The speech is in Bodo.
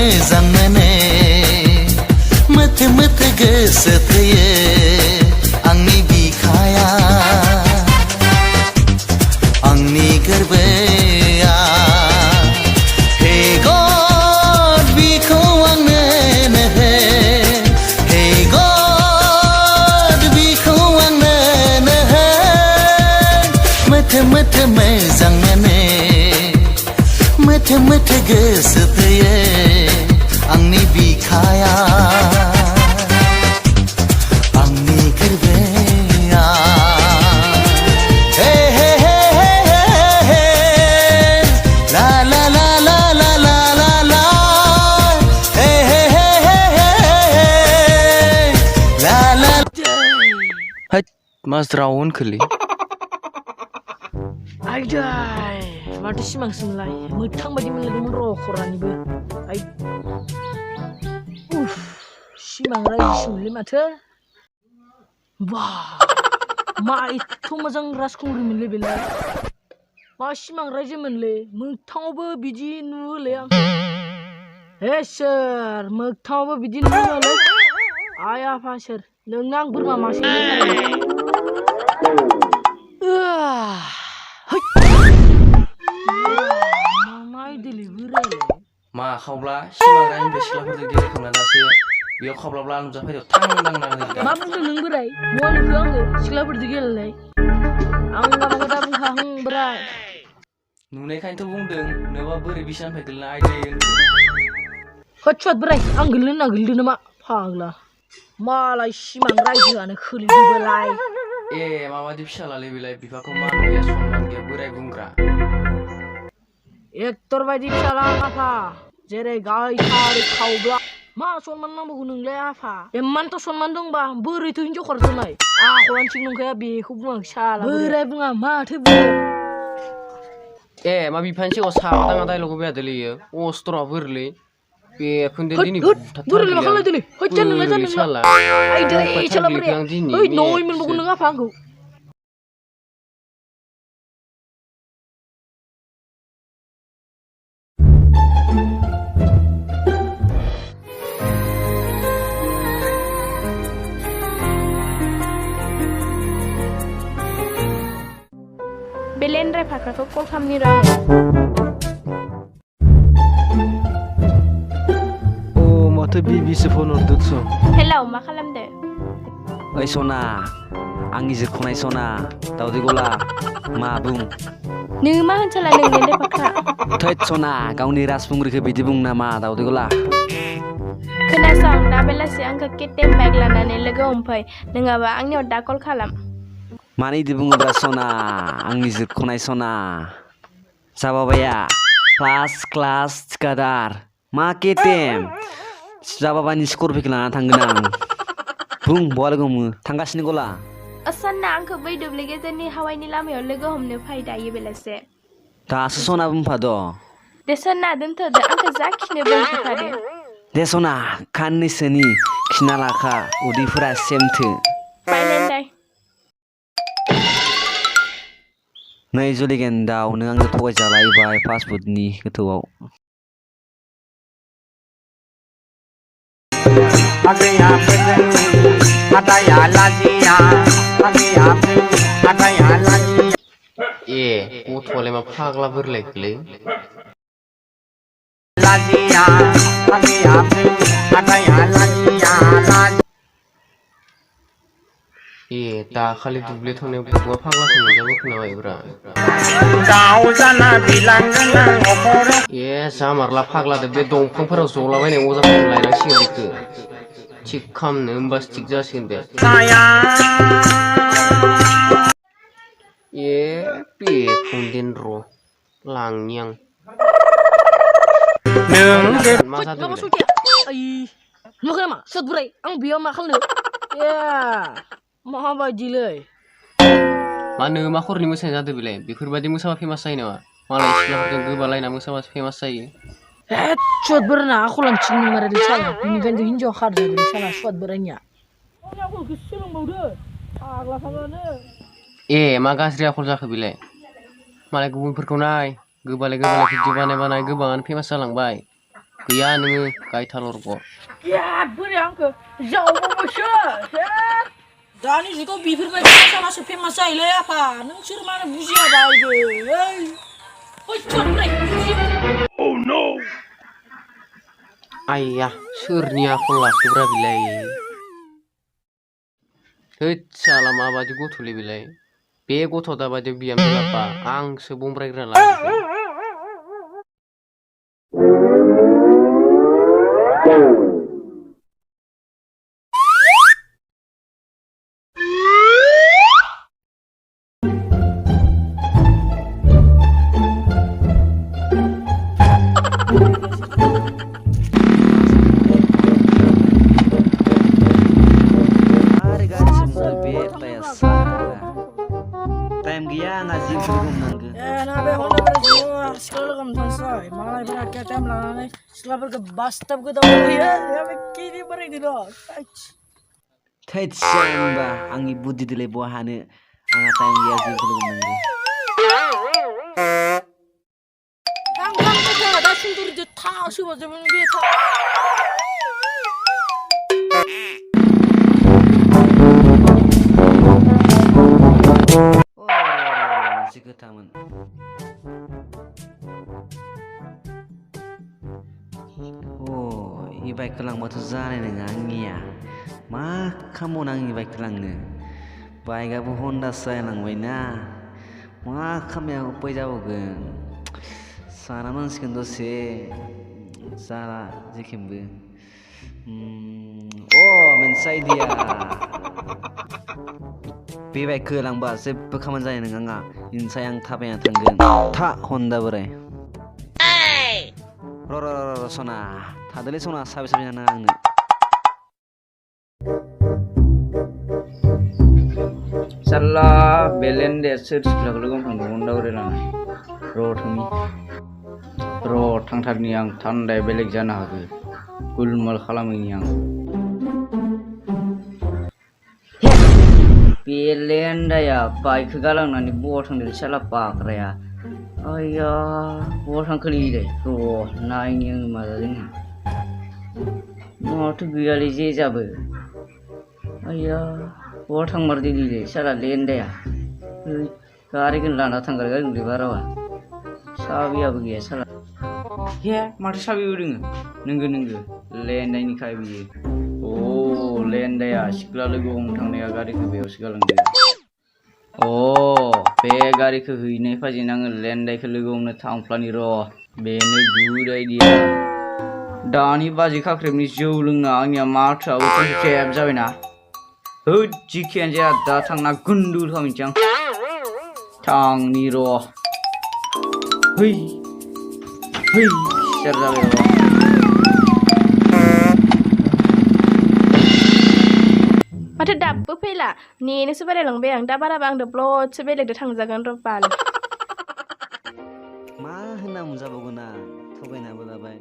मोजां मोनो मोथे मोथे गोसो थैयो आंनि बिखाया आंनि गोरबोआ हे गड बिखौ आंनो हो हे गड बिखौ आंनो हो मोथे मोथे मोजां मोनो मोथे मोथे गोसो थैयो आंनि बिखाया आंनि गोरबोआ हे हे हे हे हे ला ला ला ला ला ला ला ला हे हे हे हे हे ला ला Hết Mazdraw होनखोलै आयदाय माथो सिमांसोमोनलाय मोगथां बायदि मोनलायदोंमोन र' खरानिबो आइ उफ सिमां रायजोसोमोनलै माथो बा मा एथ' मोजां राजखुंग्रिमोनलै बेलाय मा सिमां रायजोमोनलै मोगथाङावबो बिदि नुहोलै आं हे सोर मोगथाङावबो बिदि नुहोलै आइ आफा सोर नोंनो आं बोरमा मासे मा खावब्ला सिमां रायनिफ्राय सिख्लाफोरजों गेलेखांना दासो बेयाव खावब्लाब्ला नुजाफैदों थांदांना मा बुंदों नों बोराय मा नुखो आङो सिख्लाफोरजों गेलेनाय आं माबाखौ दा बुंखाहां बोराय नुनायखायनोथ' बुंदों नोबा बोरै बिसानिफ्राय गोलैना आइदाय होद बोराय आं गोलैनो होनना गोलैदों नामा फाग्ला मालाय सिमां रायजोआनो खोलैदोंबोलाय ए माबादि फिसालालै बेलाय बिफाखौ मान गैया सनमान गैया बोराय बुंग्रा एक्टर बायदि फिसाला आफा जेरै गायथारै खावब्ला मा सनमान नांबावगौ नोंलाय आफा एमानथ' सनमान दंबा बोरैथ' हिनजाव खारजोबनाय आखलानो थिग नंखाया बेखौ बुङाखै साला बोराय बुङा माथो बुङो ए मा बिफानि सिगाङाव साबा दाङा दायल'ग बेयादोलै इयो अस्त्रआ बोरलै बेखौनो दिनै बोरैलै मा खालामदों दिनै होद नोंलाय जानो आइदै साला बोराय ओइ नय मोनबावगोन नों आफा आंखौ बेलेन ड्राइभारखौ कल खालामनि र' अ माथो बिबिसो फन हरदोंस' हेलौ मा खालामदो ओइ सना आंनि जिरख'नाय सना दावदै गला मा बुं नों मा होनसोला नोंनि ड्राइभारखा थैद सना गावनि राजबुंग्रिखौ बिदि बुं नामा दावदै गला खोनासं दा बेलासि आंखौ केटिएम बाइक लानानै लोगो हमफै नङाबा आंनियाव दा कल खालाम मानो इदि बुङोब्रा सना आंनि जिरख'नाय सना जाबाबाया फार्स्ट क्लास थिखादार मा केटिएम जाबाबानि स्करपिअ'खौ लाना थांगोन आं बुं बहा लोगो हमो थांगासिनो गला सन्ना आंखौ बै दुब्लि गेजेरनि हावाइनि लामायाव लोगो हमनो फै दायो बेलासे दासो सना बुंफाद' दे सन्ना दोनथ'दो आंखौ जा खिनो बुंफादो दे सना खाननैसोनि खिना लाखा उदैफोरा सेमथो बायलेन्डाय नै जुलि गेन्दाव नों आंजों थगायजालायबाय फास्टफुडनि गोथौआव ए गथ'आलाय मा फाग्ला बोरलायखोलै ए दाखालि दुब्लि थांनायाव गथ'आ फाग्लासो मोनजाबो खोनाबायब्रा ए जामारला फाग्लादो बे दंफांफोराव जलाबायनाय अजाफोरखौ लायनांसिगोन बेखौ थिग खालामनो होमबासो थिग जासिगोन बे ए बेखौनो देन र' लांनि आं मा जादों नुवाखै नामा सोद बोराय आं बेयाव मा खालामनो ए माबायदिलै मा नोङो मा खरनि मोसानाय जादों बेलाय बेफोरबायदि मोसाबा फेमास जायो नामा मालाय सिख्लाफोरजों गोबालायना मोसाबासो फेमास जायो सुवाद बोरायना आखलानो थिग नंमारलै साला बेनिखायनो हिनजाव खारजादों साला सुवाद बोरायनिया आखलखौ सोलोंबावदो फाग्ला फाग्लानो ए मा गाज्रि आखल जाखो बेलाय मालाय गुबुनफोरखौ नाय गोबालाय भिडिअ बानाय गोबाङानो फेमास जालांबाय गैया नोङो गायथालरग' या बोरै आंखो जावबावबायसो दानि जुगाव बेफोरबायदि मोसाबासो फेमास जायोलै आफा नोंसोर मानो बुजिया बायबो आइया सोरनि आखल लाखोब्रा बिलाय थैद साला माबादि गथ'लै बिलाय बे गथ' दाबादियाव बिहामजो लाबा आंसो बमब्रायग्रोना लाजोबगोन Hari gaji semua beta ya salah. Time gaya ngaji belum nanggu. ना बे हल्ला बे सिख्ला लोगो मोनथांसै मालायफोरा केटाइम लानानै सिख्लाफोरखौ बासटाब गोदावहैयो बे किरि बोरायदो र' Thait samba angi budi dile buahane anga time gaya ji belum nanggu. 탕탕탕탕 나 숨돌이 이제 탁 씹어주면 이게 탁 Si ketaman. Oh, ibai kelang batu zane neng angia. Ma kamu nang ibai kelangnya. Baik aku Honda saya nang baina. Ma kamu yang upai jauh gen. Sana man sekian dosi. Sana jekimbe. Oh, mensai dia. Bibai kelang ba जेबो खामानि जानाय नङा आंहा इनसाय आं थाबायना थांगोन था हन्दा बोराय र सना थादोलै सना साबे साबे जाना आंनो साला बेलेन्डे सोर सिख्लाखौ लोगो हमफ्रांदों हन्दा बोराय लाना र' थांथारनि आं थान्दाया बेलेग जानो हागौ गुलमाल खालामैनि आं बेलेन्डाया बाइकखौ गालांनानै बहा थांदों साला बाग्राया आइया बहा थांखोलै र' नायनि आङो मा जादों माथो गैयालै जे जाबो आइया बहा थांमारदोलै साला लेन्डाया गारिखौनो लाना थांगारगारदोंलै बारावा साबियाबो गैया साला हे माथो साबिबो दोङो नंगौ लेन्डायनिखाय बियो लेन्डाया सिख्ला लोगो हमनो थांनाया गारिखौ बेयावसो गालांदों बे गारिखौ हैनाय फाजिनो आङो लेन्डायखौ लोगो हमनो थांफ्लानि र' बेनो गुड आइडिया दानि बाजै खाख्रेबनि जौ लोंना आंनिया माथोआबो खेब जाबायना होद जिखियानो जाया दा थांना गुन्दुल खालामनोसै आं थांनि र' है सेर जाबाय र' माथो दाबो फैला नेनोसो बारायलांबाय आं दा बाराबा आंदो ब्लडसो बेलेगदो थांजागोन र' बाल मा होनना मोनजाबावगोन आं थगायनाबो लाबाय